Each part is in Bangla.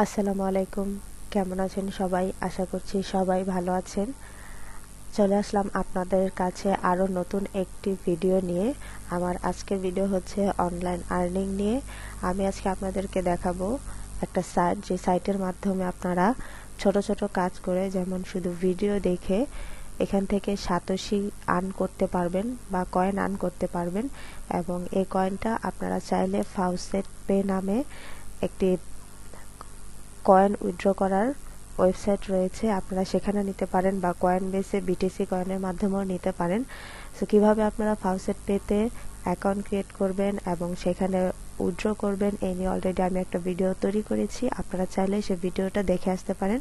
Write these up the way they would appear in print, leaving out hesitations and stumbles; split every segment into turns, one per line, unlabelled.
আসসালামু আলাইকুম। কেমন আছেন সবাই? আশা করছি সবাই ভালো আছেন। চলে আসলাম আপনাদের কাছে আরও নতুন একটি ভিডিও নিয়ে। আমার আজকের ভিডিও হচ্ছে অনলাইন আর্নিং নিয়ে। আমি আজকে আপনাদেরকে দেখাবো একটা সাইট, যে সাইটের মাধ্যমে আপনারা ছোট ছোট কাজ করে, যেমন শুধু ভিডিও দেখে এখান থেকে সাতোশি আর্ন করতে পারবেন বা কয়েন আর্ন করতে পারবেন। এবং এই কয়েনটা আপনারা চাইলে ফাউসেট পে নামে একটি কয়েন উইথড্র করার ওয়েবসাইট রয়েছে, আপনারা সেখানে নিতে পারেন, বা কয়েন বেসে বিটিসি কয়েনের মাধ্যমেও নিতে পারেন। সো কিভাবে আপনারা ফাউসেট পেতে অ্যাকাউন্ট ক্রিয়েট করবেন এবং সেখানে উইথড্র করবেন, এই নিয়ে অলরেডি আমি একটা ভিডিও তৈরি করেছি। আপনারা চাইলে সেই ভিডিওটা দেখে আসতে পারেন,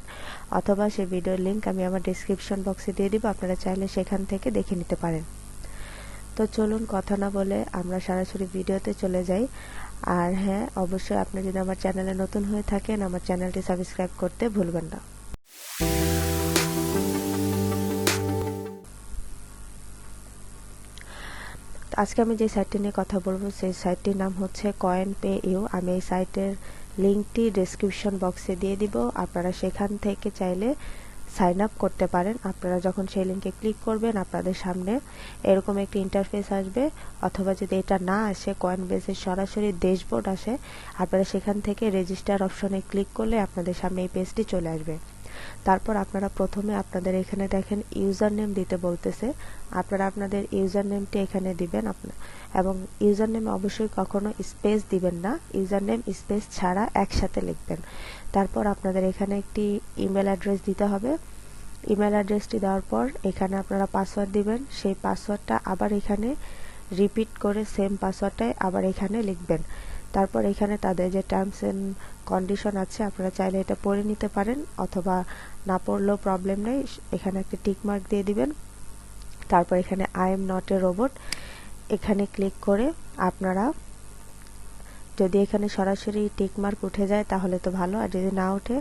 অথবা সেই ভিডিওর লিঙ্ক আমি আমার ডিসক্রিপশন বক্সে দিয়ে দিব, আপনারা চাইলে সেখান থেকে দেখে নিতে পারেন। তো চলুন কথা না বলে আমরা সরাসরি ভিডিওতে চলে যাই। আর হ্যাঁ, অবশ্যই আপনি যদি আমার চ্যানেলে নতুন হয়ে থাকেন, আমার চ্যানেলটি সাবস্ক্রাইব করতে ভুলবেন না। আজকে আমি যে সাইটটি নিয়ে কথা বলবো, সেই সাইটটির নাম হচ্ছে CoinPayU। আমি এই সাইটের লিঙ্কটি ডেসক্রিপশন বক্সে দিয়ে দিব, আপনারা সেখান থেকে চাইলে সাইন আপ করতে পারেন। আপনারা যখন সেই লিঙ্কে ক্লিক করবেন, আপনাদের সামনে এরকম একটি ইন্টারফেস আসবে, অথবা যদি এটা না আসে, কয়েনবেসের সরাসরি ড্যাশবোর্ড আসে, আপনারা সেখান থেকে রেজিস্টার অপশনে ক্লিক করলে আপনাদের সামনে এই পেজটি চলে আসবে। তারপর আপনারা প্রথমে আপনাদের এখানে দেখেন ইউজার নেম দিতে বলতেছে, আপনারা আপনাদের ইউজার নেমটি এখানে দিবেন। এবং ইউজার নেমে অবশ্যই কখনো স্পেস দিবেন না, ইউজার নেম স্পেস ছাড়া একসাথে লিখবেন। তারপর আপনাদের এখানে একটি ইমেল অ্যাড্রেস দিতে হবে। ইমেল অ্যাড্রেসটি দেওয়ার পর এখানে আপনারা পাসওয়ার্ড দিবেন, সেই পাসওয়ার্ডটা আবার এখানে রিপিট করে সেম পাসওয়ার্ডটাই আবার এখানে লিখবেন। তারপর এখানে তাদের যে টার্মস এন্ড কন্ডিশন আছে, আপনারা চাইলে এটা পড়ে নিতে পারেন, অথবা না পড়লেও প্রবলেম নেই, এখানে একটা টিক মার্ক দিয়ে দিবেন। তারপর এখানে I am not a robot এখানে ক্লিক করে আপনারা, যদি এখানে সরাসরি টিক মার্ক উঠে যায় তাহলে তো ভালো, আর যদি না ওঠে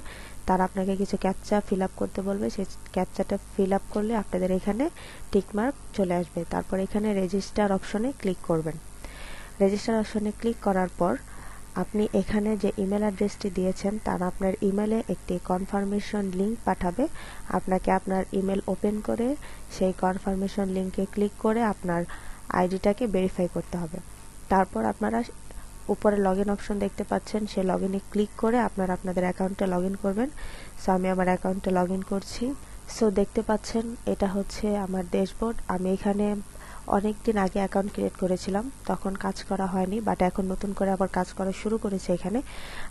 তারা আপনাকে কিছু ক্যাপচা ফিল আপ করতে বলবে, সেই ক্যাপচাটা ফিল আপ করলে আপনাদের এখানে টিক মার্ক চলে আসবে। তারপর এখানে রেজিস্টার অপশনে ক্লিক করবেন। রেজিস্টার অপশনে ক্লিক করার পর আপনি এখানে যে ইমেল অ্যাড্রেসটি দিয়েছেন, তারা আপনার ইমেলে একটি কনফার্মেশন লিঙ্ক পাঠাবে। আপনাকে আপনার ইমেল ওপেন করে সেই কনফার্মেশন লিঙ্কে ক্লিক করে আপনার আইডিটাকে ভেরিফাই করতে হবে। তারপর আপনারা উপরে লগ ইন অপশন দেখতে পাচ্ছেন, সেই লগ ইনে ক্লিক করে আপনারা আপনাদের অ্যাকাউন্টে লগ ইন করবেন। সো আমি আমার অ্যাকাউন্টে লগ ইন করছি। সো দেখতে পাচ্ছেন এটা হচ্ছে আমার ড্যাশবোর্ড। আমি এখানে অনেক দিন আগে অ্যাকাউন্ট ক্রিয়েট করেছিলাম, তখন কাজ করা হয়নি, বাট এখন নতুন করে আবার কাজ করা শুরু করেছে। এখানে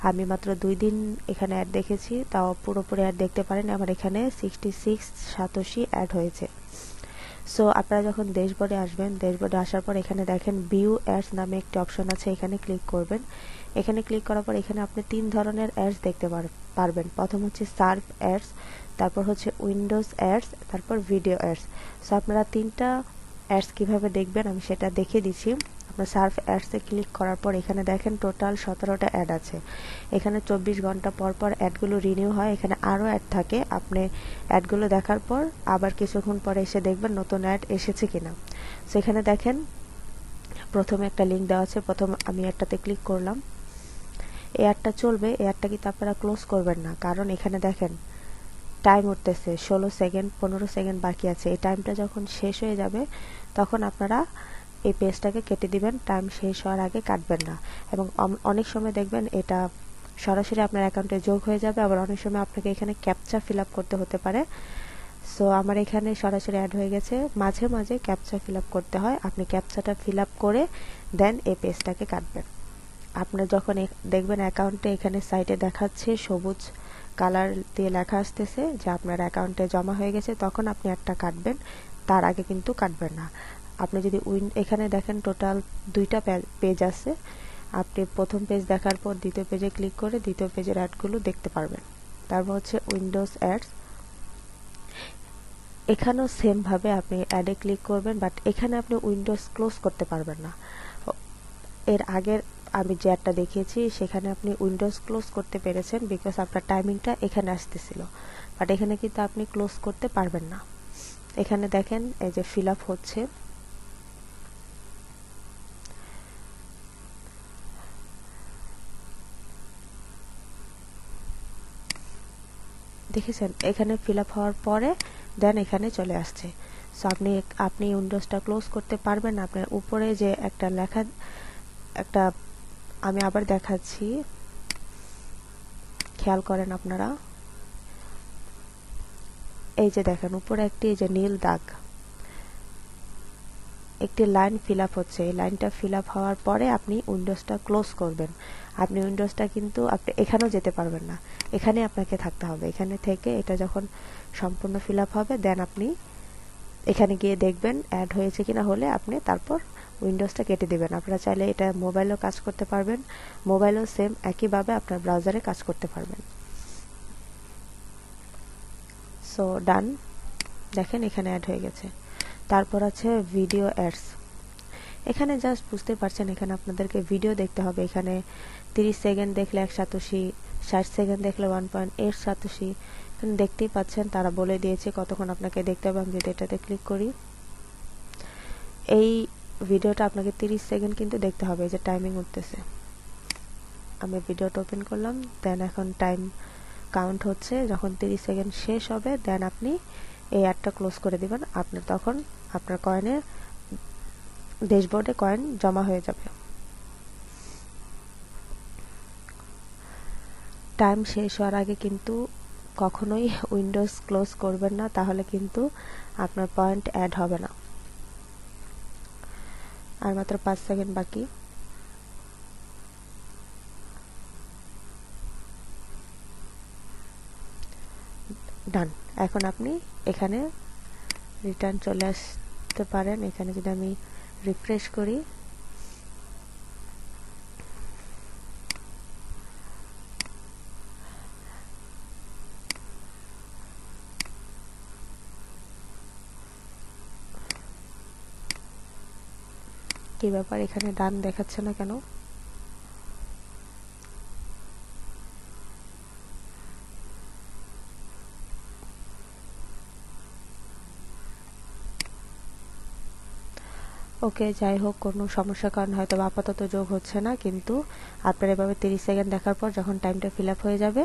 আমি মাত্র 2 দিন এখানে অ্যাড দেখেছি, তাও পুরোপুরি অ্যাড দেখতে পারেন। আমার এখানে 66 সাতোশি অ্যাড হয়েছে। সো আপনারা যখন ড্যাশবোর্ডে আসবেন, ড্যাশবোর্ডে আসার পর এখানে দেখেন ভিউ অ্যাডস নামে একটি অপশন আছে, এখানে ক্লিক করবেন। এখানে ক্লিক করার পর এখানে আপনি 3 ধরনের অ্যাডস দেখতে পারবেন। প্রথম হচ্ছে সার্ভ অ্যাডস, তারপর হচ্ছে উইন্ডোজ অ্যাডস, তারপর ভিডিও অ্যাডস। সো আপনারা 3টা অ্যাডস কিভাবে দেখবেন আমি সেটা দেখিয়ে দিচ্ছি। আপনার সার্ভ অ্যাডসে ক্লিক করার পর এখানে দেখেন টোটাল 17টা অ্যাড আছে। এখানে 24 ঘন্টা পর পর অ্যাডগুলো রিনিউ হয়, এখানে আরও অ্যাড থাকে। আপনি অ্যাডগুলো দেখার পর আবার কিছুক্ষণ পরে এসে দেখবেন নতুন অ্যাড এসেছে কিনা। সো এখানে দেখেন প্রথমে একটা লিঙ্ক দেওয়া আছে, প্রথম আমি অ্যাডটাতে ক্লিক করলাম। এই অ্যাডটা চলবে, এই অ্যাডটা কিন্তু আপনারা ক্লোজ করবেন না, কারণ এখানে দেখেন টাইম উঠতেছে, 16 সেকেন্ড 15 সেকেন্ড বাকি আছে। এই টাইমটা যখন শেষ হয়ে যাবে তখন আপনারা এই পেজটাকে কেটে দিবেন, টাইম শেষ হওয়ার আগে কাটবেন না। এবং অনেক সময় দেখবেন এটা সরাসরি আপনার অ্যাকাউন্টে যোগ হয়ে যাবে, আবার অনেক সময় আপনাকে এখানে ক্যাপচা ফিল আপ করতে হতে পারে। সো আমার এখানে সরাসরি অ্যাড হয়ে গেছে, মাঝে মাঝে ক্যাপচা ফিল আপ করতে হয়, আপনি ক্যাপচাটা ফিল আপ করে দেন এই পেজটাকে কাটবেন। আপনার যখন দেখবেন অ্যাকাউন্টে এখানে সাইটে দেখাচ্ছে সবুজ কালার দিয়ে লেখা আসতেছে যে আপনার অ্যাকাউন্টে জমা হয়ে গেছে, তখন আপনি একটা কাটবেন, তার আগে কিন্তু কাটবেন না। আপনি যদি এখানে দেখেন টোটাল 2টা পেজ আছে, আপনি প্রথম পেজ দেখার পর দ্বিতীয় পেজে ক্লিক করে দ্বিতীয় পেজের অ্যাডগুলো দেখতে পারবেন। তারপর হচ্ছে উইন্ডোজ অ্যাডস, এখানেও সেম ভাবে আপনি অ্যাডে ক্লিক করবেন, বাট এখানে আপনি উইন্ডোজ ক্লোজ করতে পারবেন না। এর আগের আমি যে অ্যাডটা দেখিয়েছি সেখানে আপনি উইন্ডোজ ক্লোজ করতে পেরেছেন, বিকজ আপনার টাইমিংটা এখানে আসতেছিল, বাট এখানে কিন্তু আপনি ক্লোজ করতে পারবেন না। এখানে দেখেন এই যে ফিল আপ হচ্ছে, দেখেছেন এখানে ফিল আপ হওয়ার পরে দেন এখানে চলে আসছে। সো আপনি উইন্ডোজটা ক্লোজ করতে পারবেন। আপনার উপরে যে একটা লেখা একটা, আমি আবার দেখাচ্ছি, খেয়াল করেন আপনারা, এই যে দেখেন উপরে একটি যে নীল দাগ, একটি লাইন ফিল আপ হচ্ছে। এই লাইনটা ফিল আপ হওয়ার পরে আপনি উইন্ডোজটা ক্লোজ করবেন। আপনি উইন্ডোজটা কিন্তু আপনি এখানেও যেতে পারবেন না, এখানে আপনাকে থাকতে হবে। এখানে থেকে এটা যখন সম্পূর্ণ ফিল আপ হবে দেন আপনি এখানে গিয়ে দেখবেন অ্যাড হয়েছে কিনা, হলে আপনি তারপর উইন্ডোজটা কেটে দিবেন। আপনারা চাইলে এটা মোবাইলেও কাজ করতে পারবেন, মোবাইলেও সেম একইভাবে আপনার ব্রাউজারে কাজ করতে পারবেন। সো ডান, দেখেন এখানে অ্যাড হয়ে গেছে। তারপর আছে ভিডিও অ্যাডস। এখানে জাস্ট বুঝতে পারছেন এখানে আপনাদেরকে ভিডিও দেখতে হবে। এখানে 30 সেকেন্ড দেখলে 1 সাতোশি, 60 সেকেন্ড দেখলে 1.8 সাতোশি। এখানে দেখতেই পাচ্ছেন তারা বলে দিয়েছে কতক্ষণ আপনাকে দেখতে হবে। আমি যদি এটাতে ক্লিক করি, এই ভিডিওটা আপনাকে 30 সেকেন্ড কিন্তু দেখতে হবে। এই যে টাইমিং উঠতেছে, আমি ভিডিওটা ওপেন করলাম, দেন এখন টাইম কাউন্ট হচ্ছে। যখন 30 সেকেন্ড শেষ হবে দেন আপনি এই অ্যাডটা ক্লোজ করে দিবেন। আপনার তখন আপনার কয়েনের ড্যাশবোর্ডে কয়েন জমা হয়ে যাবে। টাইম শেষ হওয়ার আগে কিন্তু কখনোই উইন্ডোজ ক্লোজ করবেন না, তাহলে কিন্তু আপনার পয়েন্ট অ্যাড হবে না। আর মাত্র 5 সেকেন্ড বাকি। ডান। এখন আপনি এখানে রিটার্ন চলে আসতে পারেন। এখানে যদি আমি রিফ্রেশ করি, কি ব্যাপার এখানে ডান দেখাচ্ছে না কেন? ওকে, যাই হোক, কোনো সমস্যার কারণে হয়তো আপাতত যোগ হচ্ছে না, কিন্তু আপনার এভাবে 30 সেকেন্ড দেখার পর যখন টাইমটা ফিল আপ হয়ে যাবে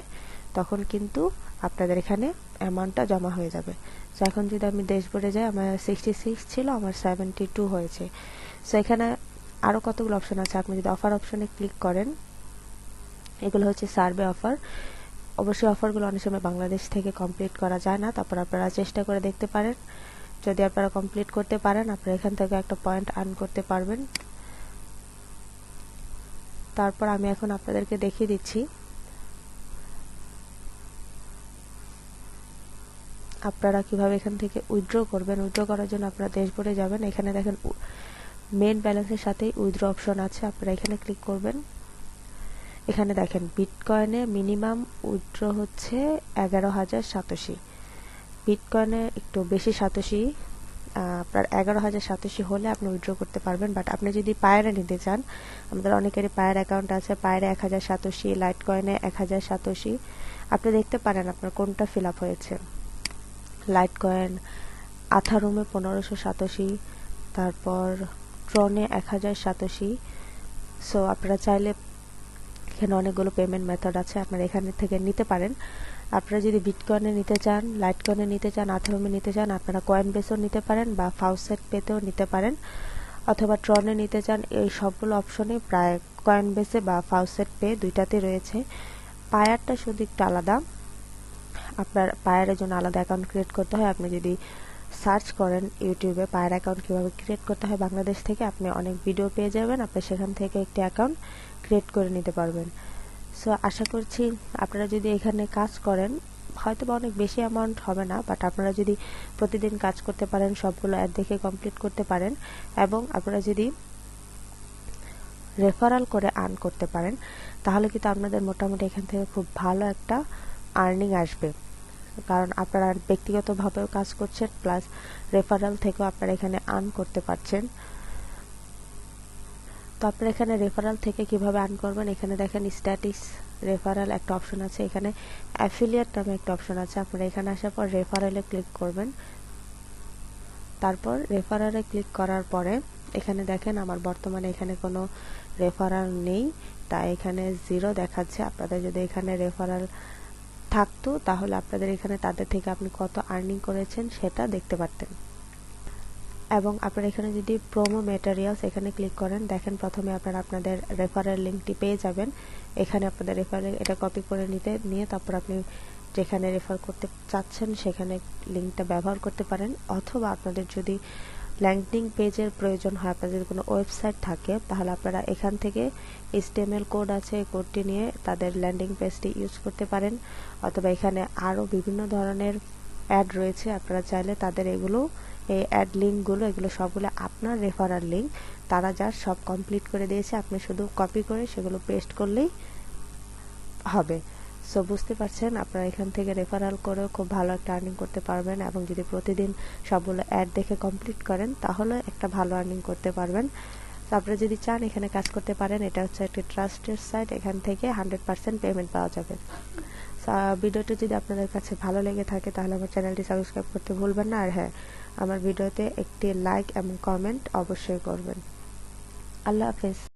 তখন কিন্তু আপনাদের এখানে অ্যামাউন্টটা জমা হয়ে যাবে। সো এখন যদি আমি ড্যাশবোর্ডে যাই, আমার 66 ছিল, আমার 72 হয়েছে। সো এখানে আরও কতগুলো অপশন আছে। আপনি যদি অফার অপশনে ক্লিক করেন, এগুলো হচ্ছে সার্ভে অফার। অবশ্যই অফারগুলো অনেক সময় বাংলাদেশ থেকে কমপ্লিট করা যায় না, তারপর আপনারা চেষ্টা করে দেখতে পারেন। যদি আপনারা কমপ্লিট করতে পারেন আপনারা এখান থেকে একটা পয়েন্ট আর্ন করতে পারবেন। তারপর আমি এখন আপনাদেরকে দেখিয়ে দিচ্ছি আপনারা কিভাবে এখান থেকে উইথড্র করবেন। উইথড্র করার জন্য আপনারা ড্যাশবোর্ডে যাবেন। এখানে দেখেন মেইন ব্যালেন্সের সাথেই উইথড্র অপশন আছে, আপনারা এখানে ক্লিক করবেন। এখানে দেখেন বিটকয়েনে মিনিমাম উইথড্র হচ্ছে 11,000 সাতোশি। বিটকয়েনে একটু বেশি সাতোশি, আপনার 11,000 সাতোশি হলে আপনি উইথড্র করতে পারবেন। বাট আপনি যদি পায়রে নিতে চান, আমাদের অনেকেরই পায়ের অ্যাকাউন্ট আছে, পায়রে 1,000 সাতোশি, লাইট কয়েনে 1,000 সাতোশি। আপনি দেখতে পারেন আপনার কোনটা ফিল আপ হয়েছে। লাইট কয়েন আথারুমে 1500 সাতোশি, তারপর ট্রনে 1,000 সাতোশি। সো আপনারা চাইলে, এখানে অনেকগুলো পেমেন্ট মেথড আছে, আপনারা এখানে থেকে নিতে পারেন। আপনারা যদি বিটকয়েনে নিতে চান, লাইট কয়েনে নিতে চান, আথারুমে নিতে চান, আপনারা কয়েন বেসও নিতে পারেন বা ফাউসেট পেতেও নিতে পারেন, অথবা ট্রনে নিতে চান। এই সবগুলো অপশনে প্রায় কয়েন বেসে বা ফাউসেট পে দুইটাতে রয়েছে। পায়ারটা শুধু একটু আলাদা, আপনার পায়ারের জন্য আলাদা অ্যাকাউন্ট ক্রিয়েট করতে হয়। আপনি যদি সার্চ করেন ইউটিউবে পায়ার অ্যাকাউন্ট কীভাবে ক্রিয়েট করতে হয় বাংলাদেশ থেকে, আপনি অনেক ভিডিও পেয়ে যাবেন। আপনি সেখান থেকে একটি অ্যাকাউন্ট ক্রিয়েট করে নিতে পারবেন। সো আশা করছি আপনারা যদি এখানে কাজ করেন, হয়তো বা অনেক বেশি অ্যামাউন্ট হবে না, বাট আপনারা যদি প্রতিদিন কাজ করতে পারেন, সবগুলো অ্যাড দেখে কমপ্লিট করতে পারেন, এবং আপনারা যদি রেফারাল করে আর্ন করতে পারেন, তাহলে কিন্তু আপনাদের মোটামুটি এখান থেকে খুব ভালো একটা আর্নিং আসবে। কারণ আপনারা ব্যক্তিগতভাবেও কাজ করছেন, প্লাস রেফারাল থেকেও আপনারা এখানে আর্ন করতে পারছেন। তো আপনারা এখানে রেফারাল থেকে কিভাবে আর্ন করবেন, এখানে দেখেন স্ট্যাটিস রেফারাল একটা অপশন আছে, এখানে অ্যাফিলিয়েট নামে একটা অপশন আছে। আপনারা এখানে আসার পর রেফারেলে ক্লিক করবেন। তারপর রেফারেলে ক্লিক করার পরে এখানে দেখেন আমার বর্তমানে এখানে কোনো রেফারাল নেই, তাই এখানে 0 দেখাচ্ছে। আপনাদের যদি এখানে রেফারাল থাকতো তাহলে আপনাদের এখানে তাদের থেকে আপনি কত আর্নিং করেছেন সেটা দেখতে পারতেন। এবং আপনারা এখানে যদি প্রোমো ম্যাটেরিয়ালস এখানে ক্লিক করেন, দেখেন প্রথমে আপনারা আপনাদের রেফারেল লিঙ্কটি পেয়ে যাবেন। এখানে আপনাদের রেফারেল এটা কপি করে নিয়ে তারপর আপনি যেখানে রেফার করতে চাচ্ছেন সেখানে লিঙ্কটা ব্যবহার করতে পারেন, অথবা আপনাদের যদি ল্যান্ডিং পেজের প্রয়োজন হয়, আপনাদের যদি কোনো ওয়েবসাইট থাকে তাহলে আপনারা এখান থেকে HTML কোড আছে, এই কোডটি নিয়ে তাদের ল্যান্ডিং পেজটি ইউজ করতে পারেন, অথবা এখানে আরও বিভিন্ন ধরনের অ্যাড রয়েছে, আপনারা চাইলে তাদের এই অ্যাড লিঙ্কগুলো এগুলো সবগুলো আপনার রেফারাল লিঙ্ক, তারা যা সব কমপ্লিট করে দিয়েছে, আপনি শুধু কপি করে সেগুলো পেস্ট করলেই হবে। সো বুঝতে পারছেন, আপনারা এখান থেকে রেফারাল করেও খুব ভালো একটা আর্নিং করতে পারবেন, এবং যদি প্রতিদিন সবগুলো অ্যাড দেখে কমপ্লিট করেন তাহলে একটা ভালো আর্নিং করতে পারবেন। তো আপনারা যদি চান এখানে কাজ করতে পারেন, এটা হচ্ছে একটি ট্রাস্টেড সাইট, এখান থেকে 100% পেমেন্ট পাওয়া যাবে। ভিডিওটি যদি আপনাদের কাছে ভালো লেগে থাকে তাহলে আমার চ্যানেলটি সাবস্ক্রাইব করতে ভুলবেন না, আর হ্যাঁ, আমার ভিডিওতে একটি লাইক এবং কমেন্ট অবশ্যই করবেন। আল্লাহ হাফেজ।